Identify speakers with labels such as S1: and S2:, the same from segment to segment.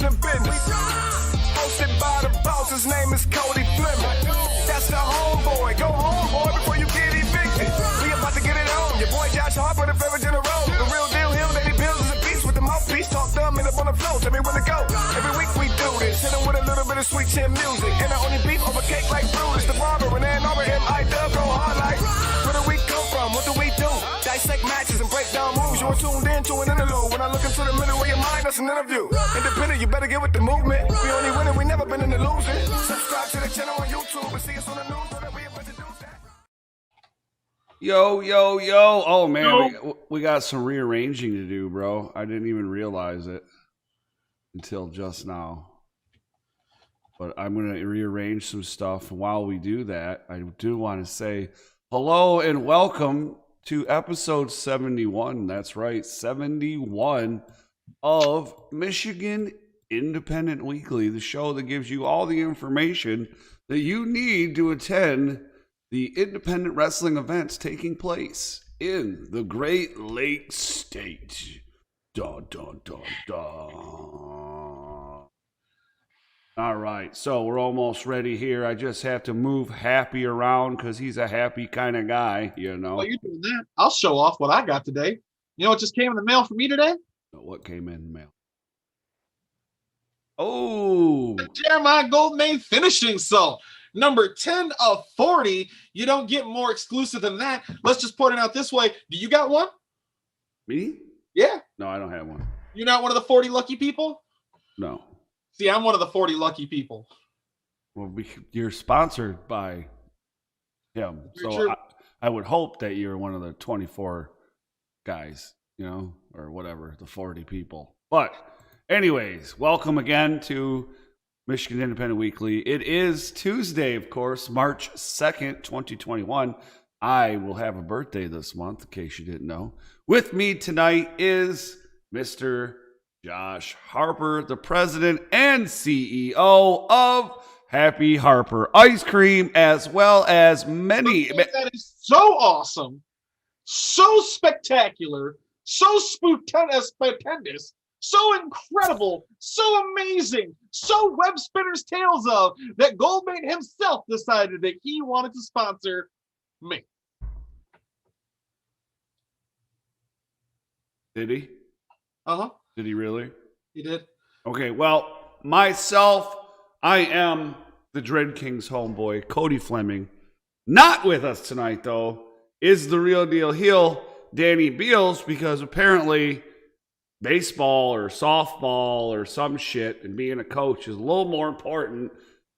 S1: and business. Hosted by the boss, his name is Cody. That's the homeboy. Go home, boy, before you get evicted. We about to get it on. Your boy Josh Harper, the favorite in a row. The real deal, him, baby bills is a beast with the mouthpiece. Talk dumb and up on the floor. Tell me when to go. Every week we do this. Hit him with a little bit of sweet chin music. And I only beef over cake like Brutus. The barber and then over MIW go hard like. Where do we come from? What do we do? Dissect matches and break down moves. You're tuned in to an interlude. When I look into the middle of your mind, that's an interview. Independent, you better get with the movement. We only winning, we never been in the losing. Subscribe to the channel on YouTube and see us on the news.
S2: Yo. Oh, man, we got some rearranging to do, bro. I didn't even realize it until just now. But I'm going to rearrange some stuff. And while we do that, I do want to say hello and welcome to episode 71. That's right, 71 of Michigan Independent Weekly, the show that gives you all the information that you need to attend the independent wrestling events taking place in the Great Lakes State. Dun, dun, dun, dun. All right, so we're almost ready here. I just have to move Happy around because he's a happy kind of guy, you know.
S3: While you're doing that, I'll show off what I got today. You know what just came in the mail for me today?
S2: What came in the mail? Oh,
S3: The Jeremiah Goldman finishing salt. Number 10 of 40. You don't get more exclusive than that. Let's just point it out this way. Do you got one?
S2: me?
S3: Yeah.
S2: No, I don't have one.
S3: You're not one of the 40 lucky people?
S2: No.
S3: See, I'm one of the 40 lucky people.
S2: Well, you're sponsored by him.
S3: Very
S2: So
S3: true.
S2: I would hope that you're one of the 24 guys, you know, or whatever, the 40 people. But anyways, welcome again to Michigan Independent Weekly. It is Tuesday, of course, March 2nd, 2021. I will have a birthday this month, in case you didn't know. With me tonight is Mr. Josh Harper, the president and CEO of Happy Harper Ice Cream, as well as many.
S3: That is so awesome, so spectacular, so stupendous, so incredible, so amazing, so web spinners tales of that Goldman himself decided that he wanted to sponsor me.
S2: Did he?
S3: Uh-huh.
S2: Did he really?
S3: He did.
S2: Okay, well, myself, I am the Dread King's homeboy, Cody Fleming. Not with us tonight, though, is the real deal heel, Danny Beals, because apparently baseball or softball or some shit and being a coach is a little more important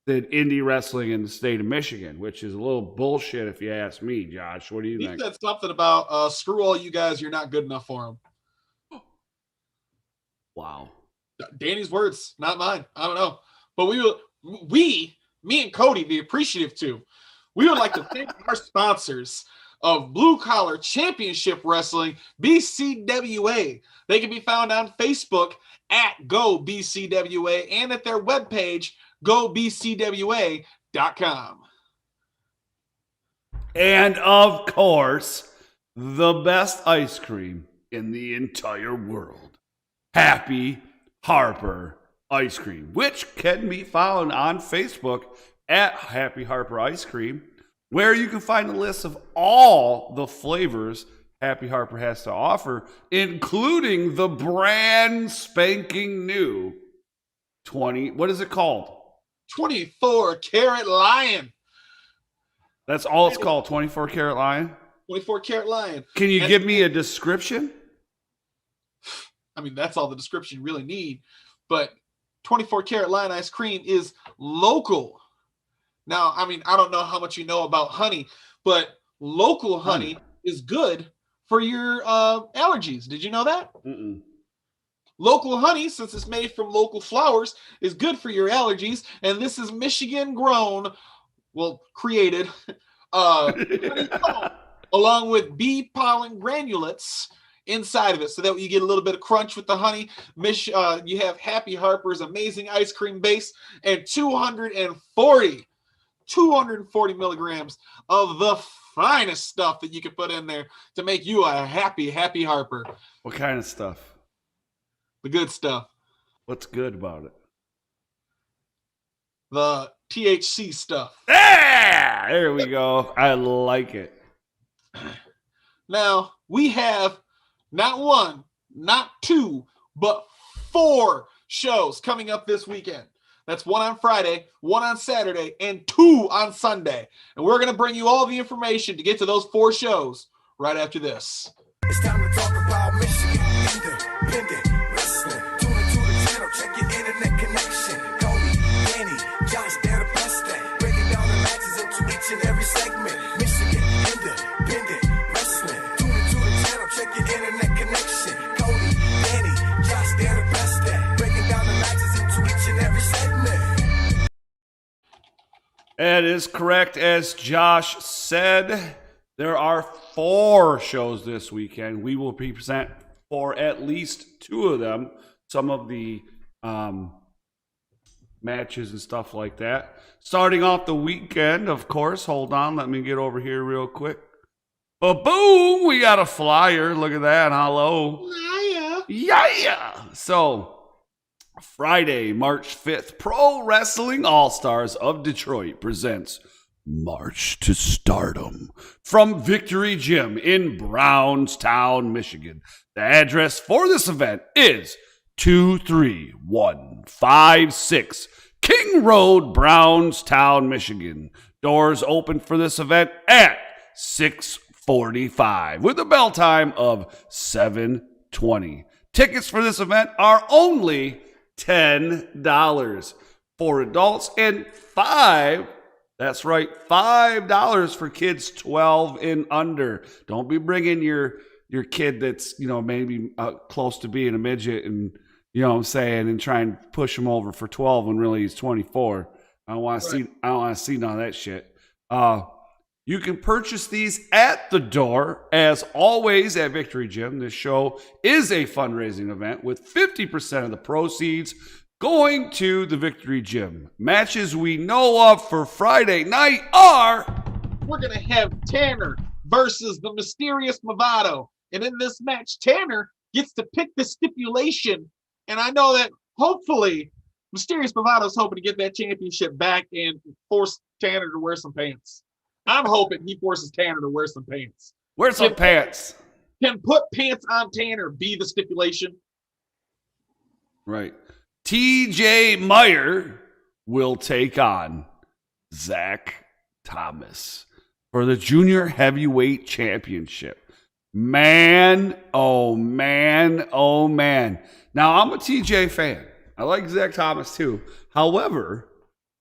S2: than indie wrestling in the state of Michigan, which is a little bullshit if you ask me, Josh. What do you
S3: He
S2: think?
S3: said something about screw all you guys, you're not good enough for him.
S2: Wow.
S3: Danny's words, not mine. I don't know. But me and Cody, the appreciative too, we would like to thank our sponsors of Blue Collar Championship Wrestling, BCWA. They can be found on Facebook at GoBCWA and at their webpage, GoBCWA.com.
S2: And of course, the best ice cream in the entire world. Happy Harper Ice Cream, which can be found on Facebook at Happy Harper Ice Cream, where you can find a list of all the flavors Happy Harper has to offer, including the brand spanking new 20, what is it called?
S3: 24 Karat Lion.
S2: That's all it's called, 24 Karat Lion?
S3: 24 Karat Lion.
S2: Can you give me a description?
S3: I mean, that's all the description you really need. But 24 Karat Lion ice cream is local. Now, I mean, I don't know how much you know about honey, but local honey is good for your allergies. Did you know that?
S2: Mm-mm.
S3: Local honey, since it's made from local flowers, is good for your allergies. And this is Michigan grown, well, created, along with bee pollen granulates inside of it, so that you get a little bit of crunch with the honey. You have Happy Harper's amazing ice cream base and 240 milligrams of the finest stuff that you can put in there to make you a happy Harper.
S2: What kind of stuff?
S3: The good stuff.
S2: What's good about it?
S3: the THC stuff.
S2: Ah, there we go. I like it.
S3: Now, we have not one, not two, but 4 shows coming up this weekend. That's 1 on Friday, 1 on Saturday, and 2 on Sunday. And we're going to bring you all the information to get to those 4 shows right after this.
S1: It's time to talk about Michigan independent wrestling. Tune into the channel, check your internet connection. Cody, Danny, Josh, they're the best at breaking down the matches into each and every segment. Michigan independent wrestling. Tune into the channel, check your internet connection. Cody, Danny, Josh, they're the best at breaking down the matches into each and every segment.
S2: That is correct, as Josh said. There are 4 shows this weekend. We will be present for at least 2 of them. Some of the matches and stuff like that. Starting off the weekend, of course. Hold on, let me get over here real quick. Boom! We got a flyer. Look at that. Hello. Yeah. So, Friday, March 5th, Pro Wrestling All-Stars of Detroit presents March to Stardom from Victory Gym in Brownstown, Michigan. The address for this event is 23156 King Road, Brownstown, Michigan. Doors open for this event at 6:45 with a bell time of 7:20. Tickets for this event are only $10 for adults and That's right, $5 for kids 12 and under. Don't be bringing your kid that's, maybe close to being a midget and, what I'm saying, and try and push him over for 12 when really he's 24. I don't want to see none of that shit. You can purchase these at the door. As always at Victory Gym, this show is a fundraising event with 50% of the proceeds going to the Victory Gym. Matches we know of for Friday night are...
S3: We're going to have Tanner versus the Mysterious Movado. And in this match, Tanner gets to pick the stipulation. And I know that hopefully Mysterious Movado is hoping to get that championship back and force Tanner to wear some pants. I'm hoping he forces Tanner to wear some pants.
S2: Wear some pants.
S3: Can put pants on Tanner be the stipulation?
S2: Right. TJ Meyer will take on Zach Thomas for the Junior Heavyweight Championship. Man, oh man, oh man. Now, I'm a TJ fan. I like Zach Thomas too. However,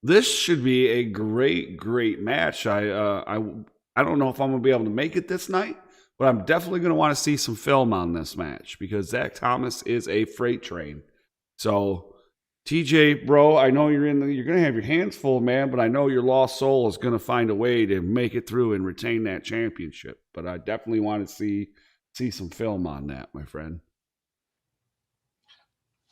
S2: this should be a great, great match. I don't know if I'm going to be able to make it this night, but I'm definitely going to want to see some film on this match because Zach Thomas is a freight train. So, TJ, bro, I know you're going to have your hands full, man, but I know your lost soul is going to find a way to make it through and retain that championship. But I definitely want to see some film on that, my friend.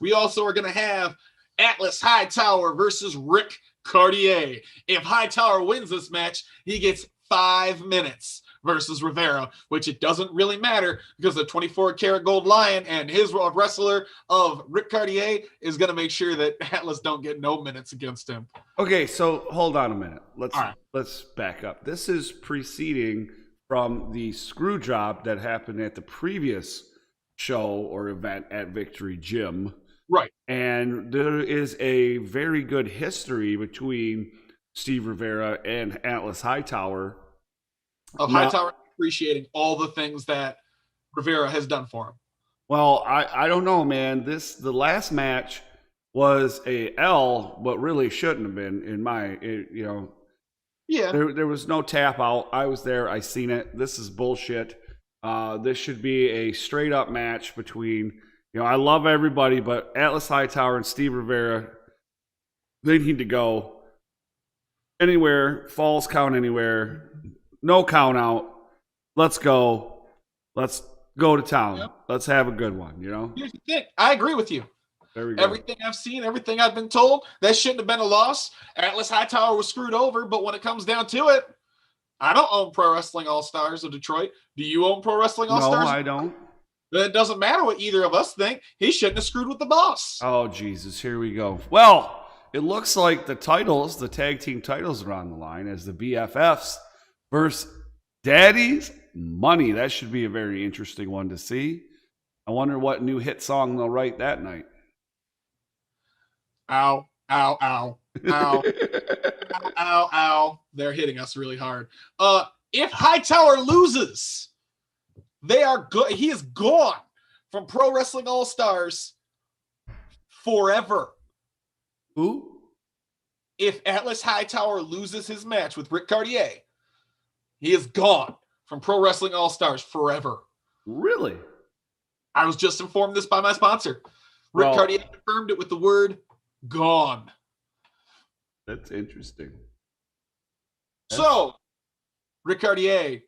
S3: We also are going to have Atlas Hightower versus Rick Cartier. If Hightower wins this match, he gets 5 minutes versus Rivera, which it doesn't really matter because the 24-karat gold lion and his wrestler of Rick Cartier is going to make sure that Atlas don't get no minutes against him.
S2: Okay, so hold on a minute. Let's back up. This is preceding from the screw job that happened at the previous show or event at Victory Gym.
S3: Right.
S2: And there is a very good history between Steve Rivera and Atlas Hightower.
S3: Of Hightower appreciating all the things that Rivera has done for him.
S2: Well, I don't know, man. The last match was a L, but really shouldn't have been in my,
S3: Yeah.
S2: There was no tap out. I was there. I seen it. This is bullshit. This should be a straight up match between, I love everybody, but Atlas Hightower and Steve Rivera, they need to go anywhere. Falls count anywhere. No count out. Let's go. Let's go to town. Yep. Let's have a good one, Here's the
S3: thing. I agree with you.
S2: There we go.
S3: Everything I've seen, everything I've been told, that shouldn't have been a loss. Atlas Hightower was screwed over, but when it comes down to it, I don't own Pro Wrestling All-Stars of Detroit. Do you own Pro Wrestling All-Stars?
S2: No, I don't.
S3: Then it doesn't matter what either of us think. He shouldn't have screwed with the boss.
S2: Oh, Jesus. Here we go. Well, it looks like the tag team titles are on the line as the BFFs versus Daddy's Money. That should be a very interesting one to see. I wonder what new hit song they'll write that night.
S3: Ow, ow, ow, ow, ow, ow, ow. They're hitting us really hard. If Hightower loses, they are good. He is gone from Pro Wrestling All-Stars forever.
S2: Who?
S3: If Atlas Hightower loses his match with Rick Cartier, he is gone from Pro Wrestling All-Stars forever.
S2: Really?
S3: I was just informed this by my sponsor. Rick Cartier confirmed it with the word gone.
S2: That's interesting.
S3: So, Rick Cartier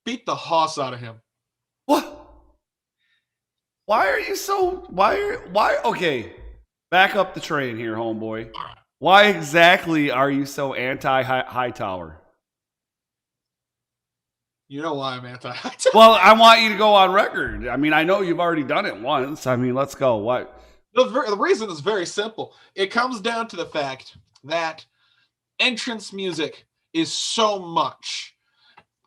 S3: beat the hoss out of him.
S2: What? Why are you so... Why? Okay, back up the train here, homeboy. Why exactly are you so anti-Hightower?
S3: You know why I'm anti-Hightower.
S2: Well, I want you to go on record. I mean, I know you've already done it once. I mean, let's go. What?
S3: The reason is very simple. It comes down to the fact that entrance music is so much.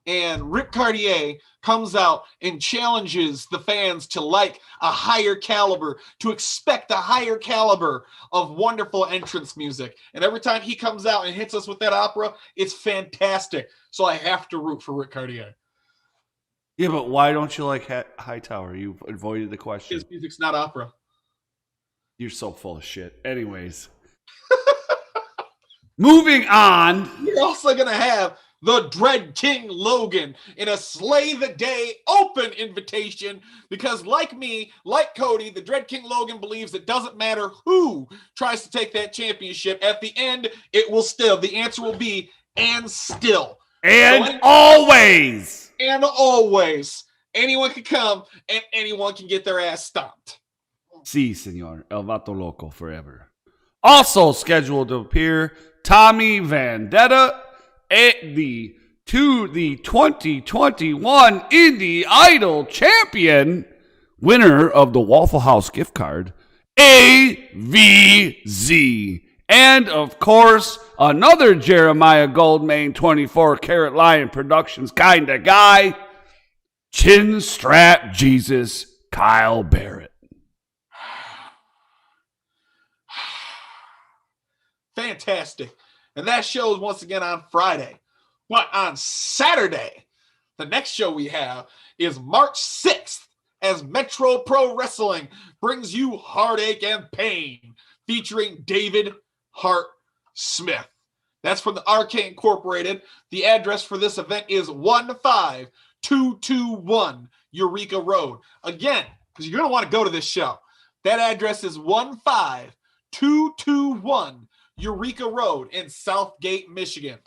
S3: And Rick Cartier comes out and challenges the fans to like a higher caliber, to expect a higher caliber of wonderful entrance music. And every time he comes out and hits us with that opera, it's fantastic. So I have to root for Rick Cartier.
S2: Yeah, but why don't you like Hightower? You avoided the question.
S3: His music's not opera.
S2: You're so full of shit. Anyways. Moving on.
S3: You're also going to have the Dread King Logan in a Slay the Day open invitation because like me, like Cody, the Dread King Logan believes it doesn't matter who tries to take that championship. At the end, it will still. The answer will be and still.
S2: And always.
S3: And always. Anyone can come and anyone can get their ass stomped.
S2: Si, senor. El Vato Loco forever. Also scheduled to appear, Tommy Vendetta at the 2021 Indie Idol champion, winner of the Waffle House gift card, AVZ. And, of course, another Jeremiah Goldmane 24-Karat Lion Productions kind of guy, Chin Strap Jesus Kyle Barrett.
S3: Fantastic. And that show is once again on Friday. But on Saturday, the next show we have is March 6th as Metro Pro Wrestling brings you Heartache and Pain featuring David Hart Smith. That's from the RK Incorporated. The address for this event is 15221 Eureka Road. Again, because you're going to want to go to this show. That address is 15221 Eureka Road in Southgate, Michigan.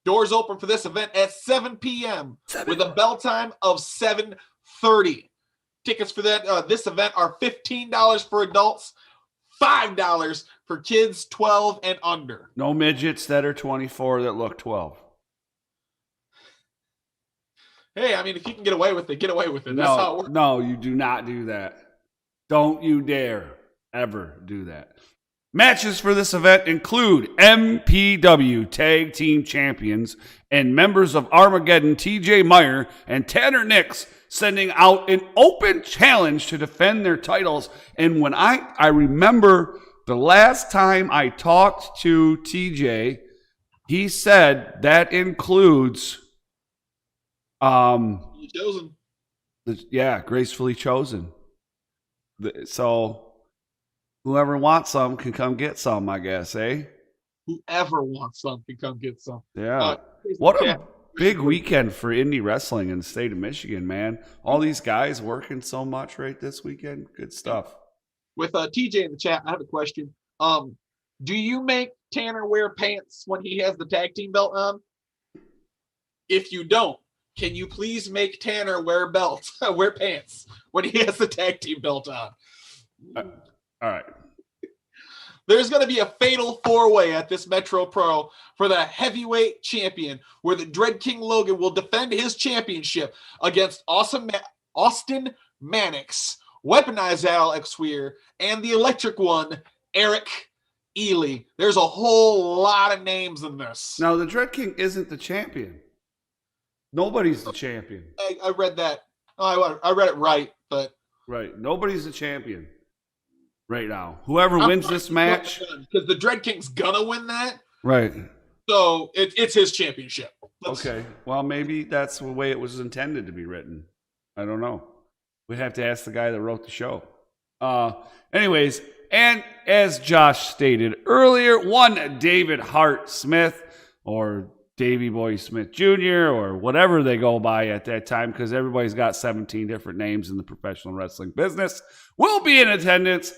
S3: Doors open for this event at 7 p.m. with a bell time of 7:30. Tickets for this event are $15 for adults, $5 for kids 12 and under.
S2: No midgets that are 24 that look 12.
S3: Hey, I mean, if you can get away with it, get away with it. That's how it works.
S2: No, you do not do that. Don't you dare ever do that. Matches for this event include MPW Tag Team Champions and members of Armageddon TJ Meyer and Tanner Nix sending out an open challenge to defend their titles. And when I remember the last time I talked to TJ, he said that includes
S3: Chosen.
S2: gracefully chosen. So whoever wants some can come get some, I guess, eh?
S3: Whoever wants some can come get some.
S2: Yeah. What a big weekend for indie wrestling in the state of Michigan, man. All these guys working so much right this weekend. Good stuff.
S3: With TJ in the chat, I have a question. Do you make Tanner wear pants when he has the tag team belt on? If you don't, can you please make Tanner wear pants when he has the tag team belt on?
S2: All right.
S3: There's going to be a fatal four-way at this Metro Pro for the heavyweight champion, where the Dread King Logan will defend his championship against Austin Mannix, Weaponized Alex Weir, and the electric one, Eric Ely. There's a whole lot of names in this.
S2: Now, the Dread King isn't the champion. Nobody's the champion.
S3: I read that. Oh, I read it right, but
S2: right. Nobody's the champion right now. Whoever wins this match,
S3: because the Dread King's gonna win that,
S2: right?
S3: So it's his championship.
S2: Okay. Well, maybe that's the way it was intended to be written. I don't know. We'd have to ask the guy that wrote the show. Anyways, and as Josh stated earlier, one David Hart Smith, or Davey Boy Smith Jr., or whatever they go by at that time, because everybody's got 17 different names in the professional wrestling business, will be in attendance.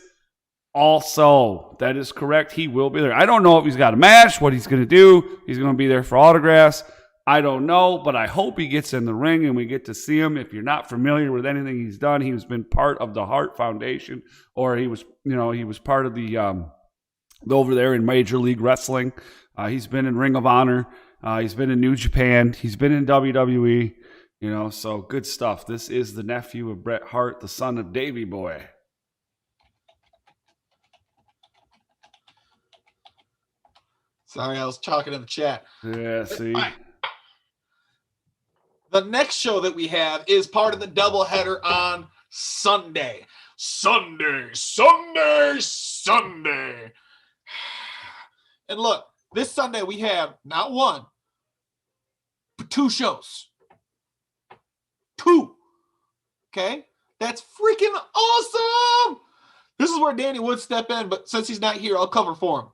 S2: Also, that is correct. He will be there. I don't know if he's got a match, what he's going to do. He's going to be there for autographs. I don't know, but I hope he gets in the ring and we get to see him. If you're not familiar with anything he's done, he's been part of the Hart Foundation, or he was part of the over there in Major League Wrestling. He's been in Ring of Honor. He's been in New Japan. He's been in WWE. So good stuff. This is the nephew of Bret Hart, the son of Davey Boy.
S3: Sorry, I was talking in the chat.
S2: Yeah, see.
S3: The next show that we have is part of the doubleheader on Sunday. Sunday. And look, this Sunday we have not one, but two shows. Two. Okay? That's freaking awesome. This is where Danny would step in, but since he's not here, I'll cover for him.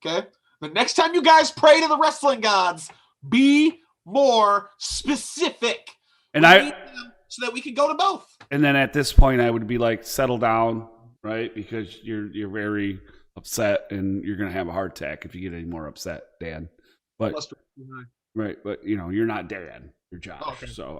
S3: Okay? The next time you guys pray to the wrestling gods, be more specific.
S2: And
S3: so that we can go to both.
S2: And then at this point, I would be like, settle down, right? Because you're very upset and you're going to have a heart attack if you get any more upset, Dan. But right, but you're not Dan, you're Josh. Oh, okay. So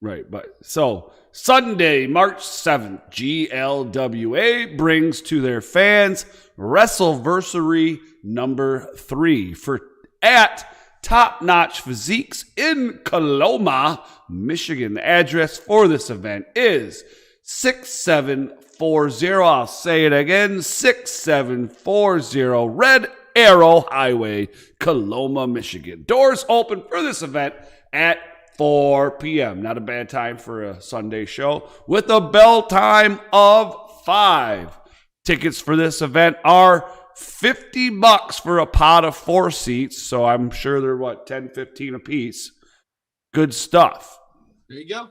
S2: right, but so Sunday, March 7th, GLWA brings to their fans Wrestleversary number 3 at Top Notch Physiques in Coloma, Michigan. The address for this event is 6740. I'll say it again, 6740 Red Arrow Highway, Coloma, Michigan. Doors open for this event at 4 p.m. Not a bad time for a Sunday show, with a bell time of 5. Tickets for this event are $50 for a pot of 4 seats. So I'm sure they're 10, 15 a piece. Good stuff.
S3: There you go.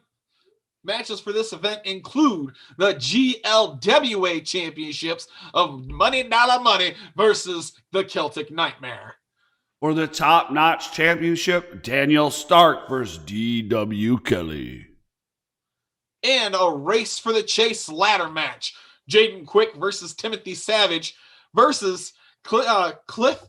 S3: Matches for this event include the GLWA championships of Money Dollar Money versus the Celtic Nightmare.
S2: For the Top Notch Championship, Daniel Stark versus D.W. Kelly.
S3: And a Race for the Chase ladder match. Jaden Quick versus Timothy Savage versus Cliff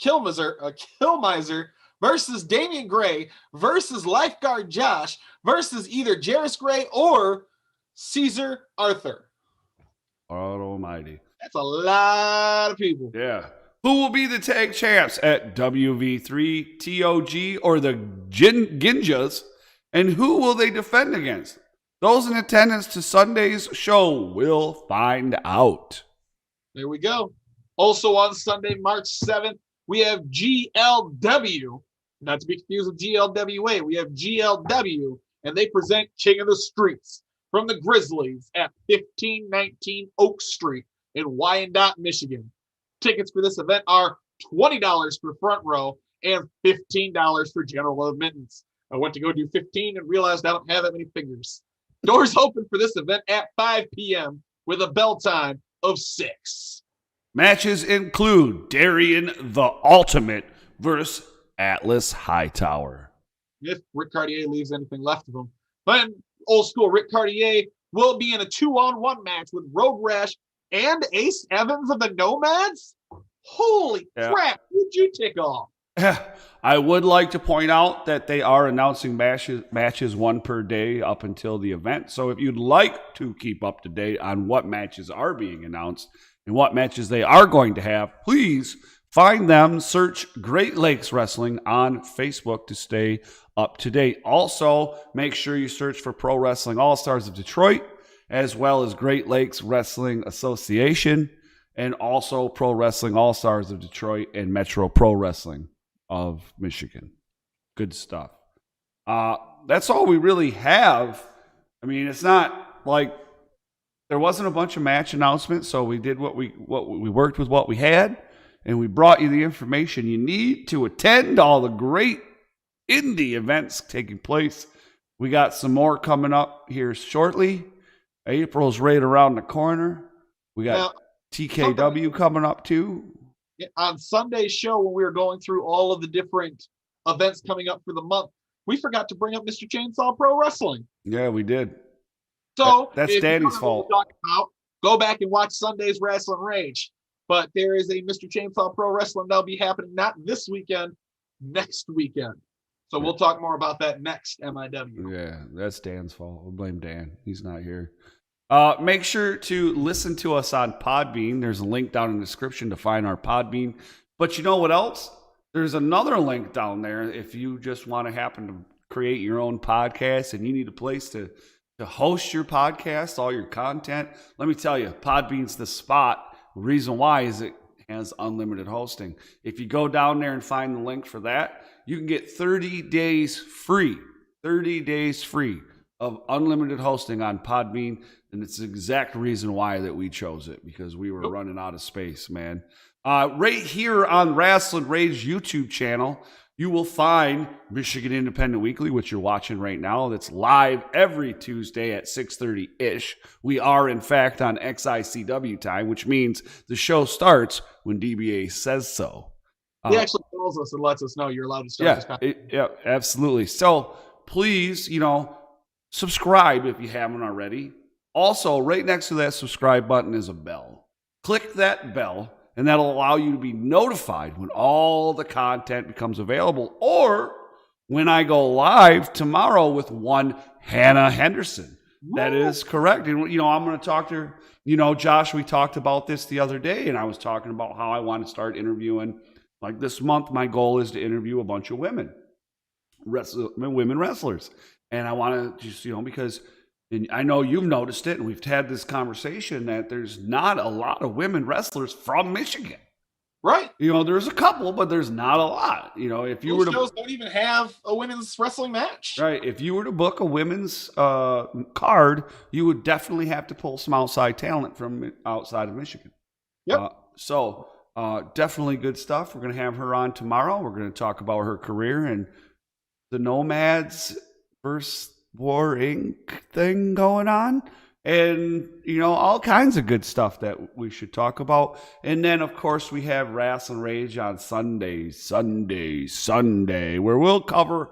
S3: Kilmiser versus Damian Gray versus Lifeguard Josh versus either Jarris Gray or Caesar Arthur.
S2: God almighty.
S3: That's a lot of people.
S2: Yeah. Who will be the tag champs at WV3, TOG, or the Ginjas? And who will they defend against? Those in attendance to Sunday's show will find out.
S3: There we go. Also on Sunday, March 7th, we have GLW. Not to be confused with GLWA. We have GLW, and they present King of the Streets from the Grizzlies at 1519 Oak Street in Wyandotte, Michigan. Tickets for this event are $20 for front row and $15 for general admittance. I went to go do 15 and realized I don't have that many fingers. Doors open for this event at 5 p.m. with a bell time of 6.
S2: Matches include Darian the Ultimate versus Atlas Hightower.
S3: If Rick Cartier leaves anything left of him. But old school Rick Cartier will be in a 2-on-1 match with Road Rash and Ace Evans of the Nomads. Holy crap, who'd you tick off?
S2: I would like to point out that they are announcing matches one per day up until the event. So if you'd like to keep up to date on what matches are being announced and what matches they are going to have, please find them. Search Great Lakes Wrestling on Facebook to stay up to date. Also, make sure you search for Pro Wrestling All-Stars of Detroit, as well as Great Lakes Wrestling Association, and also Pro Wrestling All-Stars of Detroit and Metro Pro Wrestling of Michigan. Good stuff. That's all we really have. I mean, it's not like there wasn't a bunch of match announcements, so we did what we worked with what we had, and we brought you the information you need to attend all the great indie events taking place. We got some more coming up here shortly. April's right around the corner. We got TKW coming up too.
S3: On Sunday's show, when we were going through all of the different events coming up for the month, we forgot to bring up Mr. Chainsaw Pro Wrestling.
S2: Yeah, we did.
S3: So
S2: that's Danny's fault.
S3: Go back and watch Sunday's Rasslin Rage. But there is a Mr. Chainsaw Pro Wrestling that'll be happening not this weekend, next weekend. So we'll talk more about that next MIW.
S2: Yeah, that's Dan's fault. We'll blame Dan. He's not here. Make sure to listen to us on Podbean. There's a link down in the description to find our Podbean. But you know what else? There's another link down there if you just want to happen to create your own podcast and you need a place to host your podcast, all your content. Let me tell you, Podbean's the spot. The reason why is it has unlimited hosting. If you go down there and find the link for that, you can get 30 days free. 30 days free of unlimited hosting on Podbean. And it's the exact reason why that we chose it, because we were running out of space, man. Right here on Rasslin Rage YouTube channel, you will find Michigan Independent Weekly, which you're watching right now. That's live every Tuesday at 6:30-ish. We are, in fact, on XICW time, which means the show starts when DBA says so.
S3: He actually calls us and lets us know you're allowed to start this content.
S2: Yeah, absolutely. So please, subscribe if you haven't already. Also, right next to that subscribe button is a bell. Click that bell, and that'll allow you to be notified when all the content becomes available, or when I go live tomorrow with one Hannah Henderson. That is correct. And, I'm going to talk to her. Josh, we talked about this the other day, and I was talking about how I want to start interviewing. Like this month, my goal is to interview a bunch of women wrestlers. And I want to just, because... And I know you've noticed it, and we've had this conversation that there's not a lot of women wrestlers from Michigan.
S3: Right.
S2: There's a couple, but there's not a lot. If you were to
S3: shows don't even have a women's wrestling match.
S2: Right. If you were to book a women's card, you would definitely have to pull some outside talent from outside of Michigan.
S3: Yep.
S2: So definitely good stuff. We're going to have her on tomorrow. We're going to talk about her career and the Nomads versus War Inc. thing going on, and all kinds of good stuff that we should talk about. And then of course we have Rasslin Rage on Sunday, where we'll cover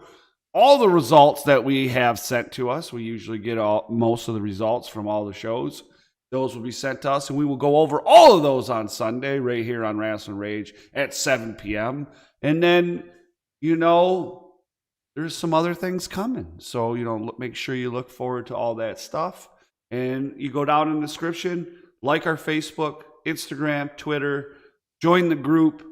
S2: all the results that we have sent to us. We usually get most of the results from all the shows. Those will be sent to us, and we will go over all of those on Sunday right here on Rasslin Rage at 7 p.m. And then there's some other things coming. So, make sure you look forward to all that stuff. And you go down in the description, like our Facebook, Instagram, Twitter, join the group,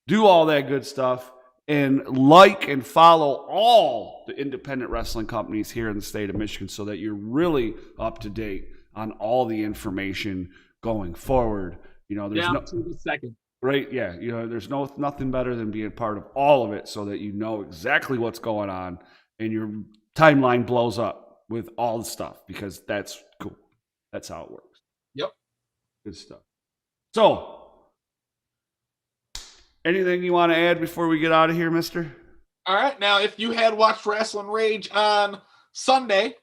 S2: do all that good stuff, and like and follow all the independent wrestling companies here in the state of Michigan so that you're really up to date on all the information going forward. There's
S3: down to the second.
S2: Right, yeah. There's nothing better than being part of all of it so that you know exactly what's going on and your timeline blows up with all the stuff, because that's cool. That's how it works.
S3: Yep.
S2: Good stuff. So, anything you want to add before we get out of here, mister?
S3: All right. Now, if you had watched Rasslin Rage on Sunday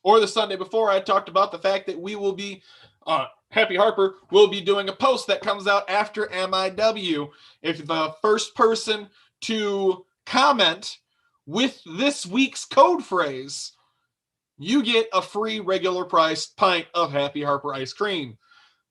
S3: or the Sunday before, I talked about the fact that we will be Happy Harper will be doing a post that comes out after MIW. If the first person to comment with this week's code phrase, you get a free regular priced pint of Happy Harper ice cream.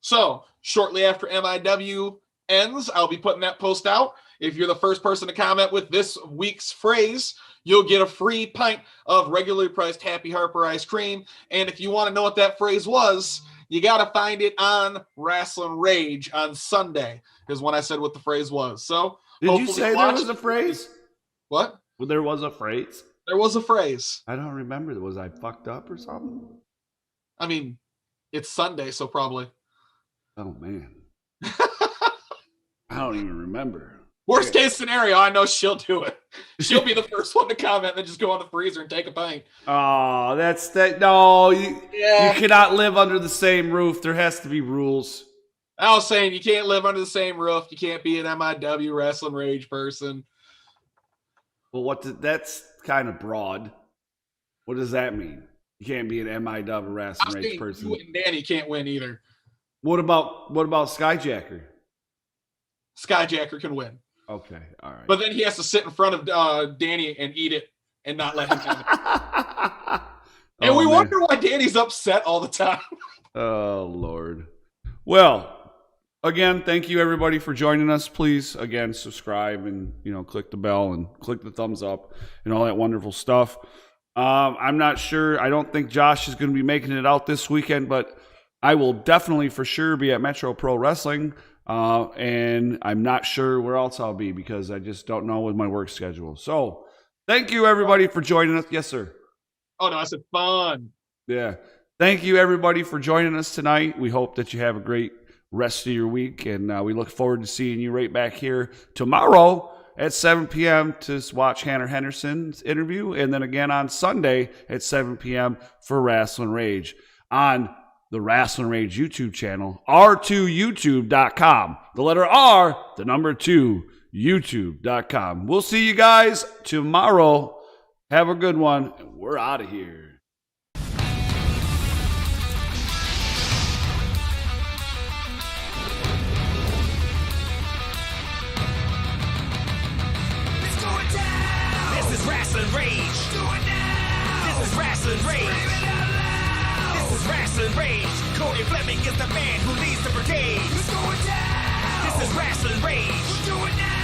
S3: So shortly after MIW ends, I'll be putting that post out. If you're the first person to comment with this week's phrase, you'll get a free pint of regularly priced Happy Harper ice cream. And if you want to know what that phrase was, you got to find it on Rasslin Rage on Sunday, is when I said what the phrase was. So,
S2: did you say there was a phrase?
S3: What?
S2: Well, there was a phrase?
S3: There was a phrase.
S2: I don't remember. Was I fucked up or something?
S3: I mean, it's Sunday, so probably.
S2: Oh, man. I don't even remember.
S3: Worst case scenario, I know she'll do it. She'll be the first one to comment and then just go on the freezer and take a pint.
S2: Oh, that's that. No, you cannot live under the same roof. There has to be rules.
S3: I was saying you can't live under the same roof. You can't be an MIW Rasslin Rage person.
S2: Well, that's kind of broad. What does that mean? You can't be an MIW Rasslin Rage person.
S3: You and Danny can't win either.
S2: What about Skyjacker?
S3: Skyjacker can win.
S2: Okay, all right.
S3: But then he has to sit in front of Danny and eat it and not let him have it. And we wonder why Danny's upset all the time.
S2: Oh, Lord. Well, again, thank you everybody for joining us. Please, again, subscribe and, click the bell and click the thumbs up and all that wonderful stuff. I'm not sure. I don't think Josh is going to be making it out this weekend, but I will definitely for sure be at Metro Pro Wrestling. And I'm not sure where else I'll be because I just don't know with my work schedule. So thank you everybody for joining us. Yes, sir.
S3: Oh, no, I said fun.
S2: Yeah. Thank you everybody for joining us tonight. We hope that you have a great rest of your week. And we look forward to seeing you right back here tomorrow at 7 p.m. to watch Hannah Henderson's interview. And then again on Sunday at 7 p.m. for Rasslin Rage on the Rasslin Rage YouTube channel, r2youtube.com. The letter R, the number 2, youtube.com. We'll see you guys tomorrow. Have a good one. And we're out of here.
S4: This is Rasslin Rage. This is Rasslin Rage. This is Rasslin Rage. Cody Fleming is the man who leads the brigade. This is Rasslin Rage.